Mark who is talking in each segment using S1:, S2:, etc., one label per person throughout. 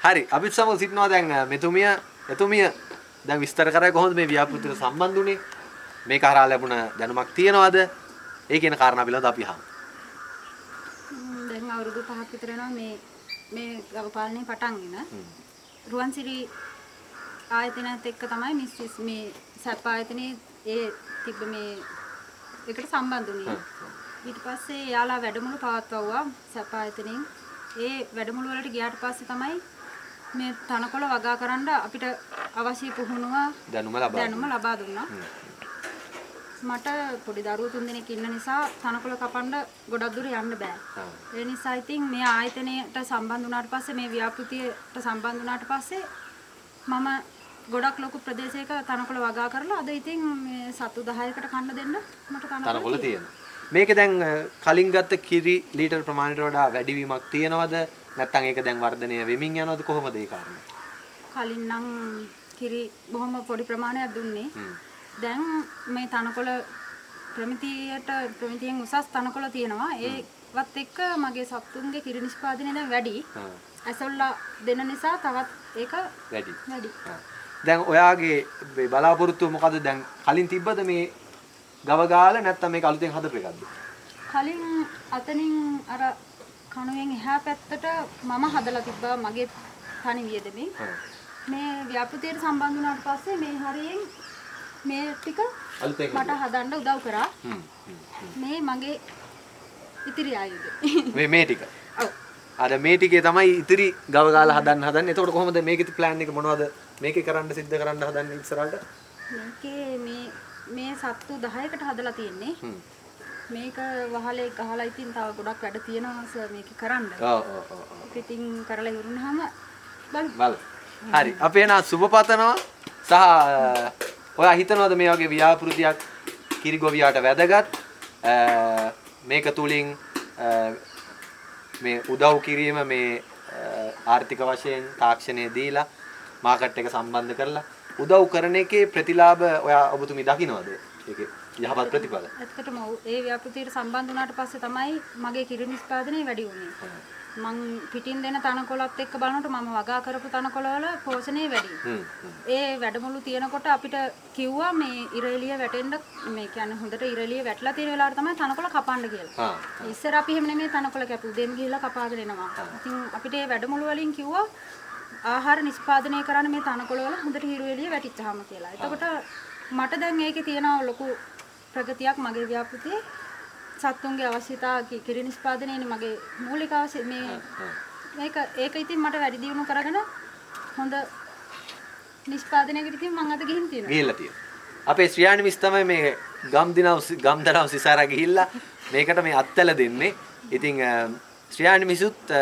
S1: හරි අපිත් සමග සිටිනවා දැන් මෙතුමිය එතුමිය දැන් විස්තර කරයි කොහොමද මේ ව්‍යාපෘතියට සම්බන්ධ වුනේ මේක හරහා ලැබුණ දැනුමක් තියනවාද ඒ කියන කාරණා පිළිබඳව අපි අහමු.
S2: දැන් අවුරුදු 5ක් විතර යනවා මේ ගව පාලනේ පටන්ගෙන රුවන්සිරි ආයතනයත් එක්ක තමයි මිස්සිස් මේ සැප ආයතනයේ ඒ තිබ්බ මේ එකට සම්බන්ධ වුණේ. ඊට පස්සේ යාලා වැඩමුළු පවත්වුවා සැප ආයතනයෙන්. ඒ වැඩමුළු වලට ගියාට පස්සේ තමයි මේ තනකොළ වගා කරන්න අපිට අවශ්‍ය පුහුණුව දැනුම ලබා දුන්නා. මට පොඩි දරුවෝ 3 දෙනෙක් ඉන්න නිසා තනකොළ කපන්න ගොඩක් දුර යන්න බෑ. ඒ නිසා ඉතින් මේ ආයතනයට සම්බන්ධ වුණාට පස්සේ මේ ව්‍යාපෘතියට සම්බන්ධ වුණාට පස්සේ මම ගොඩක් ලොකු ප්‍රදේශයක තනකොළ වගා කරලා අද ඉතින් මේ සතු 10කට කන්න දෙන්න මට තනකොළ තියෙනවා.
S1: මේක දැන් කලින් ගත්ත කිරි ලීටර් ප්‍රමාණයට වඩා වැඩිවීමක් තියෙනවද නැත්නම් ඒක දැන් වර්ධනය වෙමින් යනවද කොහොමද ඒ කාරණේ?
S2: කලින් නම් කිරි බොහොම පොඩි ප්‍රමාණයක් දුන්නේ. දැන් මේ තනකොළ ප්‍රමිතියෙන් උසස් තනකොළ තියෙනවා. ඒවත් එක්ක මගේ සතුන්ගේ කිරි නිෂ්පාදනය දැන් වැඩි. ඇසොල්ලා දෙන නිසා තවත් ඒක වැඩි.
S1: දැන් ඔයාගේ බලාපොරොත්තුව මොකද දැන් කලින් තිබ්බද මේ ගව ගාලා නැත්නම් මේක අලුතෙන් හදපු එකක්ද?
S2: කලින් අතනින් අර කණුවෙන් එහා පැත්තට මම හදලා තිබ්බා මගේ තනි වියදමින්. මේ ව්‍යාපෘතියට සම්බන්ධ වුණාට පස්සේ මේ හරියෙන් මේ ටික මට හදන්න උදව් කරා. මේ මගේ ඉතිරි ආයුධ. මේ
S1: ටික. ඔව්. අර මේ ටිකේ තමයි ඉතිරි ගව ගාලා හදන්නේ. එතකොට කොහොමද මේකේ ප්ලෑන් එක මොනවද? මේකේ කරන්න සිද්ධ කරන්න හදන්නේ ඉස්සරහට?
S2: මේකේ මේ සත්තු 10කට හදලා තියෙන්නේ. මේක වහලේ ගහලා ඉතින් තව ගොඩක් වැඩ තියෙනවා සර් මේක කරන්න. ඔව්. ඉතින් කරලා ඉවරුනහම බලමු.
S1: හරි. අපි එන සුබපතනවා සහ ඔයා හිතනවද මේ වගේ ව්‍යාපෘතියක් කිරිගොවියාට වැදගත්? මේක තුලින් මේ උදව් කිරීම මේ ආර්ථික වශයෙන් තාක්ෂණය දීලා මාකට් එක සම්බන්ධ කරලා උදව් කරන එකේ ප්‍රතිලාභ ඔයා ඔබතුමී දකින්නවද? ඒකේ යහපත් ප්‍රතිඵල.
S2: ඇත්තටම ඒ ව්‍යාපෘතියට සම්බන්ධ වුණාට පස්සේ තමයි මගේ කිරි නිෂ්පාදනය වැඩි වුණේ. මං පිටින් දෙන තනකොළත් එක්ක බලනකොට මම වගා කරපු තනකොළ වල පෝෂණය වැඩි. ඒ වැඩමුළු තියෙනකොට අපිට කිව්වා මේ ඉරෙලිය වැටෙන්න මේ කියන්නේ හොඳට ඉරෙලිය වැටලා තියෙන වෙලාවට තමයි තනකොළ කපන්න කියලා. ඉස්සර අපි එහෙම නෙමෙයි තනකොළ කැපු දෙම් ගිහිල්ලා කපාගෙන එනවා. ඉතින් අපිට ඒ වැඩමුළු වලින් කිව්වා ආහාර නිෂ්පාදනය කරන්න මේ තනකොළ වල හොඳට හිරු එළිය වැටිච්චාම කියලා. එතකොට මට දැන් ඒකේ තියෙන ලොකු ප්‍රගතියක් මගේ ව්‍යාපෘතියේ සත්තුන්ගේ අවශ්‍යතා කිරි නිෂ්පාදනයනේ මගේ මූලික අවශ්‍ය මේක ඉතින් මට වැඩි දියුණු කරගෙන හොඳ නිෂ්පාදනයකට ඉතින් මම අද ගිහින් තියෙනවා.
S1: ගිහිල්ලා තියෙනවා. අපේ ශ්‍රියානි මිස් තමයි මේ ගම්දරව සිසාරා ගිහිල්ලා මේකට මේ අත්තල දෙන්නේ. ඉතින් ශ්‍රියානි මිසුත්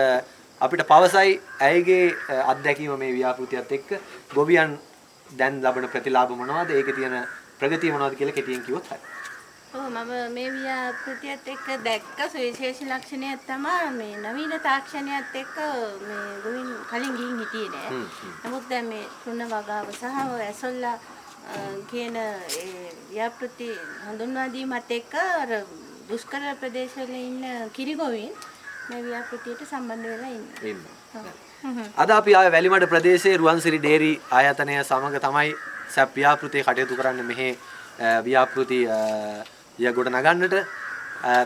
S1: අපිට පවසයි ඇයිගේ අත්දැකීම මේ ව්‍යාපෘතියත් එක්ක ගොවියන් දැන් ලබන ප්‍රතිලාභ මොනවද? ඒකේ තියෙන ප්‍රගතිය මොනවද කියලා කෙටියෙන් කිව්වොත් හරි.
S3: ඔව් මම මේ ව්‍යාපෘතියත් එක්ක දැක්ක සුවිශේෂ ලක්ෂණයක් තමයි මේ නවීන තාක්ෂණයත් එක්ක මේ ගොවින් කලින් ගිහින් හිටියේ නෑ. නමුත් දැන් මේ තුන වගාව සහ ඇසොල්ලා කියන ඒ ව්‍යාපෘති හඳුන්වා දීමත් එක්ක අර දුෂ්කර ප්‍රදේශවල ඉන්න කිරිගොවින් මේ ව්‍යාපෘතියට සම්බන්ධ වෙලා ඉන්නවා.
S1: අද අපි ආවේ වැලිමඩ ප්‍රදේශයේ රුවන්සිරි ඩේරි ආයතනය සමග තමයි සැප් ව්‍යාපෘතියේ කටයුතු කරන්න මෙහි ව්‍යාපෘති ගොඩ නගන්නට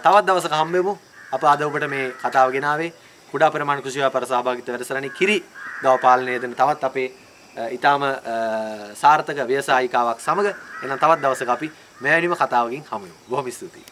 S1: තවත් දවසක හම්බෙමු. අප අද ඔබට මේ කතාව ගෙනාවේ කුඩා ප්‍රමාණ කෘෂි ව්‍යාපාර සහභාගීත්ව වැඩසටහනේ කිරි ගව පාලනය දෙන තවත් අපේ ඊටාම සාර්ථක ව්‍යවසායිකාවක් සමග එනම් තවත් දවසක අපි මෙවැනිම කතාවකින් හමු වෙමු. බොහොම ස්තුතියි.